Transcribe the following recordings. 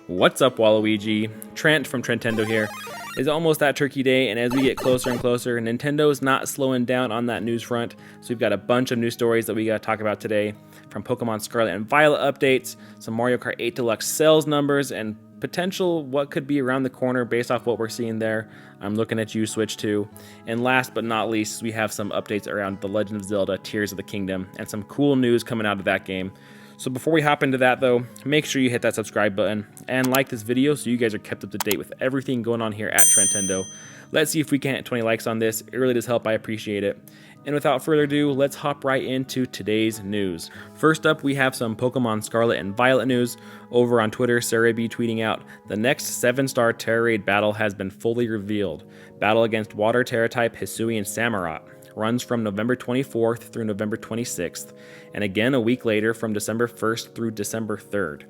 What's up, Waluigi? Trent from Trentendo here. It's almost that turkey day, and as we get closer and closer, Nintendo's not slowing down on that news front. So we've got a bunch of news stories that we got to talk about today, from Pokemon Scarlet and Violet updates, some Mario Kart 8 Deluxe sales numbers, and potential what could be around the corner based off what we're seeing there. I'm looking at you, Switch 2. And last but not least, we have some updates around The Legend of Zelda Tears of the Kingdom, and some cool news coming out of that game. So before we hop into that though, make sure you hit that subscribe button and like this video so you guys are kept up to date with everything going on here at Trentendo. Let's see if we can hit 20 likes on this. It really does help, I appreciate it. And without further ado, let's hop right into today's news. First up, we have some Pokemon Scarlet and Violet news. Over on Twitter, Sarah B tweeting out, the next 7-star Terra Raid battle has been fully revealed. Battle against Water Terra type Hisuian Samurott. Runs from November 24th through November 26th, and again a week later from December 1st through December 3rd.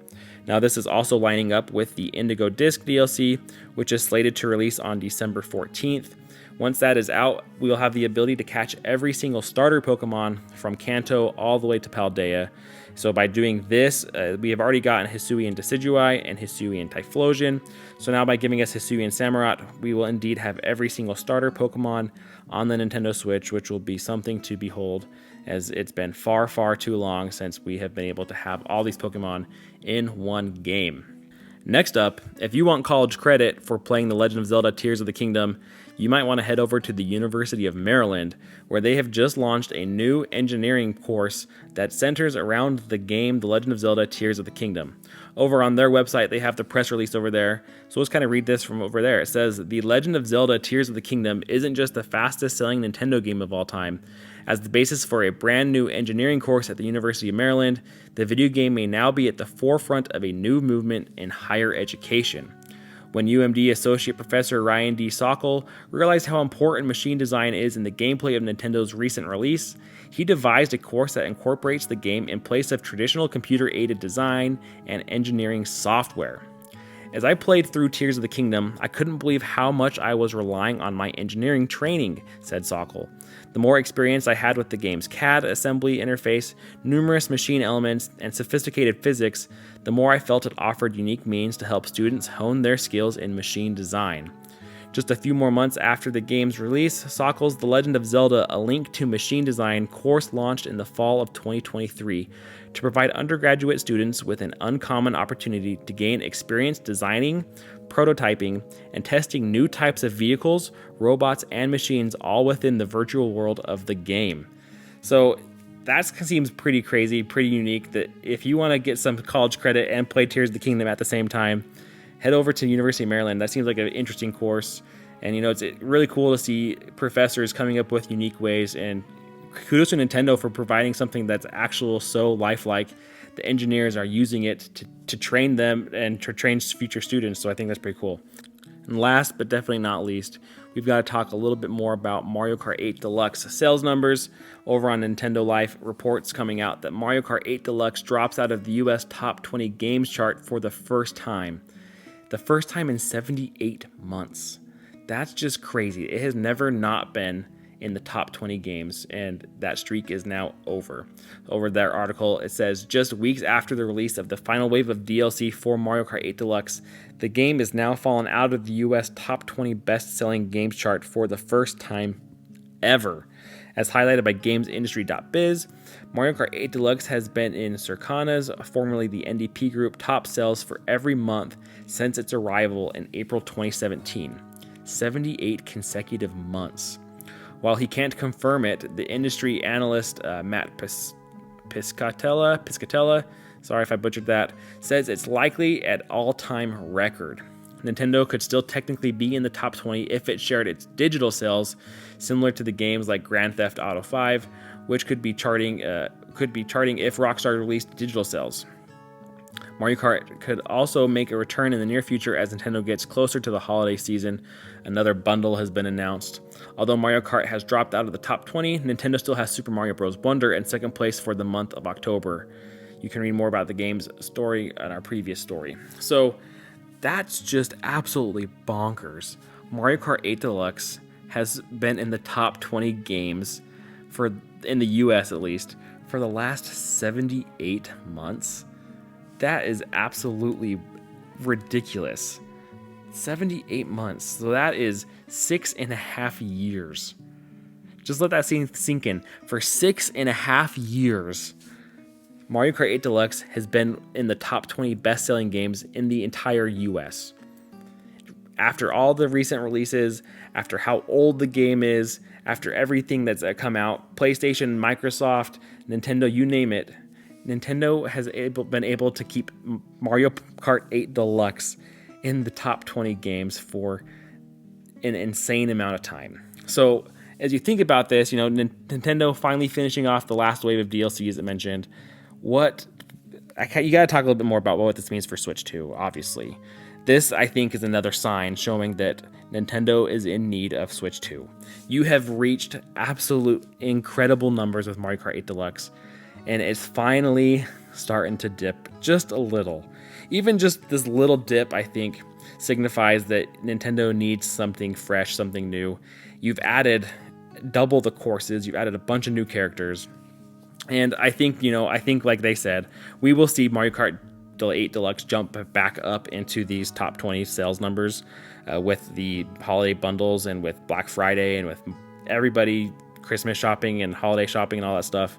Now this is also lining up with the Indigo Disc DLC, which is slated to release on December 14th. Once that is out, we will have the ability to catch every single starter Pokemon from Kanto all the way to Paldea. So by doing this, we have already gotten Hisuian Decidueye and Hisuian Typhlosion. So now by giving us Hisuian Samurott, we will indeed have every single starter Pokemon on the Nintendo Switch, which will be something to behold, as it's been far, far too long since we have been able to have all these Pokemon in one game. Next up, if you want college credit for playing The Legend of Zelda Tears of the Kingdom, you might want to head over to the University of Maryland, where they have just launched a new engineering course that centers around the game The Legend of Zelda Tears of the Kingdom. Over on their website, they have the press release over there, so let's kind of read this from over there. It says, The Legend of Zelda Tears of the Kingdom isn't just the fastest selling Nintendo game of all time. As the basis for a brand new engineering course at the University of Maryland, the video game may now be at the forefront of a new movement in higher education. When UMD Associate Professor Ryan D. Sokol realized how important machine design is in the gameplay of Nintendo's recent release, he devised a course that incorporates the game in place of traditional computer-aided design and engineering software. As I played through Tears of the Kingdom, I couldn't believe how much I was relying on my engineering training, said Sokol. The more experience I had with the game's CAD assembly interface, numerous machine elements, and sophisticated physics, the more I felt it offered unique means to help students hone their skills in machine design. Just a few more months after the game's release, Sokol's The Legend of Zelda: A Link to Machine Design course launched in the fall of 2023 to provide undergraduate students with an uncommon opportunity to gain experience designing, prototyping, and testing new types of vehicles, robots, and machines all within the virtual world of the game. So that seems pretty crazy, pretty unique, that if you want to get some college credit and play Tears of the Kingdom at the same time, head over to University of Maryland. That seems like an interesting course. And, it's really cool to see professors coming up with unique ways. And kudos to Nintendo for providing something that's actual so lifelike. The engineers are using it to train them and to train future students. So I think that's pretty cool. And last but definitely not least, we've got to talk a little bit more about Mario Kart 8 Deluxe sales numbers. Over on Nintendo Life, reports coming out that Mario Kart 8 Deluxe drops out of the US Top 20 Games chart for the first time. The first time in 78 months. That's just crazy. It has never not been in the top 20 games, and that streak is now over. Over their article, it says, just weeks after the release of the final wave of DLC for Mario Kart 8 Deluxe, the game is now fallen out of the US top 20 best-selling games chart for the first time ever. As highlighted by GamesIndustry.biz, Mario Kart 8 Deluxe has been in Circana's, formerly the NDP Group, top sales for every month since its arrival in April 2017. 78 consecutive months. While he can't confirm it, the industry analyst Matt Piscatella, sorry if I butchered that, says it's likely at all-time record. Nintendo could still technically be in the top 20 if it shared its digital sales, similar to the games like Grand Theft Auto 5, which could be charting if Rockstar released digital sales. Mario Kart could also make a return in the near future as Nintendo gets closer to the holiday season. Another bundle has been announced. Although Mario Kart has dropped out of the top 20, Nintendo still has Super Mario Bros. Wonder in second place for the month of October. You can read more about the game's story in our previous story. So that's just absolutely bonkers. Mario Kart 8 Deluxe has been in the top 20 games, in the US at least, for the last 78 months. That is absolutely ridiculous. 78 months. So that is 6.5 years. Just let that sink in. For 6.5 years, Mario Kart 8 Deluxe has been in the top 20 best-selling games in the entire US. After all the recent releases, after how old the game is, after everything that's come out, PlayStation, Microsoft, Nintendo, you name it, Nintendo has been able to keep Mario Kart 8 Deluxe in the top 20 games for an insane amount of time. So as you think about this, Nintendo finally finishing off the last wave of DLC, as I mentioned. You got to talk a little bit more about what this means for Switch 2, obviously. This, I think, is another sign showing that Nintendo is in need of Switch 2. You have reached absolute incredible numbers with Mario Kart 8 Deluxe, and it's finally starting to dip just a little. Even just this little dip, I think, signifies that Nintendo needs something fresh, something new. You've added double the courses, you've added a bunch of new characters, and I think like they said, we will see Mario Kart 8 Deluxe jump back up into these top 20 sales numbers with the holiday bundles and with Black Friday and with everybody Christmas shopping and holiday shopping and all that stuff.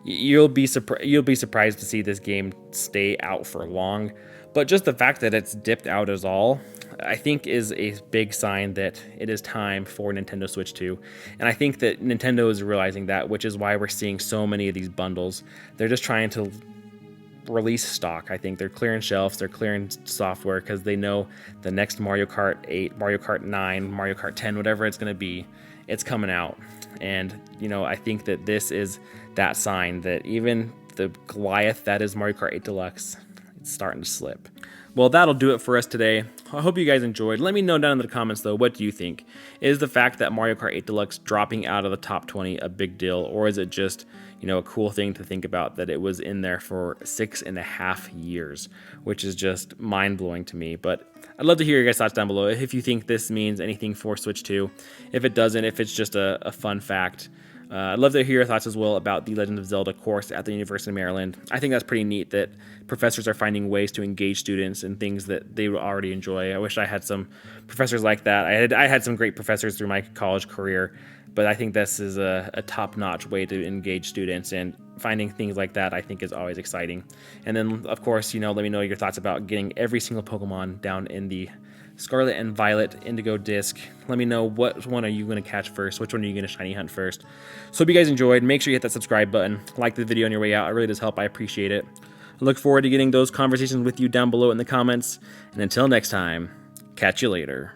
You'll be surprised to see this game stay out for long, but just the fact that it's dipped out is all, I think, is a big sign that it is time for Nintendo Switch 2. And I think that Nintendo is realizing that, which is why we're seeing so many of these bundles. They're just trying to release stock. I think they're clearing shelves, they're clearing software, because they know the next Mario Kart 8, Mario Kart 9, Mario Kart 10, whatever it's going to be, it's coming out. And, I think that this is that sign that even the Goliath that is Mario Kart 8 Deluxe, it's starting to slip. Well, that'll do it for us today. I hope you guys enjoyed. Let me know down in the comments, though, what do you think? Is the fact that Mario Kart 8 Deluxe dropping out of the top 20 a big deal, or is it just, a cool thing to think about that it was in there for 6.5 years, which is just mind-blowing to me. But I'd love to hear your guys' thoughts down below if you think this means anything for Switch 2. If it doesn't, if it's just a fun fact. I'd love to hear your thoughts as well about the Legend of Zelda course at the University of Maryland. I think that's pretty neat that professors are finding ways to engage students in things that they already enjoy. I wish I had some professors like that. I had some great professors through my college career, but I think this is a top-notch way to engage students, and finding things like that I think is always exciting. And then, of course, let me know your thoughts about getting every single Pokemon down in the Scarlet and Violet Indigo disc. Let me know, what one are you going to catch first? Which one are you going to shiny hunt first? So hope you guys enjoyed. Make sure you hit that subscribe button. Like the video on your way out. It really does help. I appreciate it. I look forward to getting those conversations with you down below in the comments. And until next time, catch you later.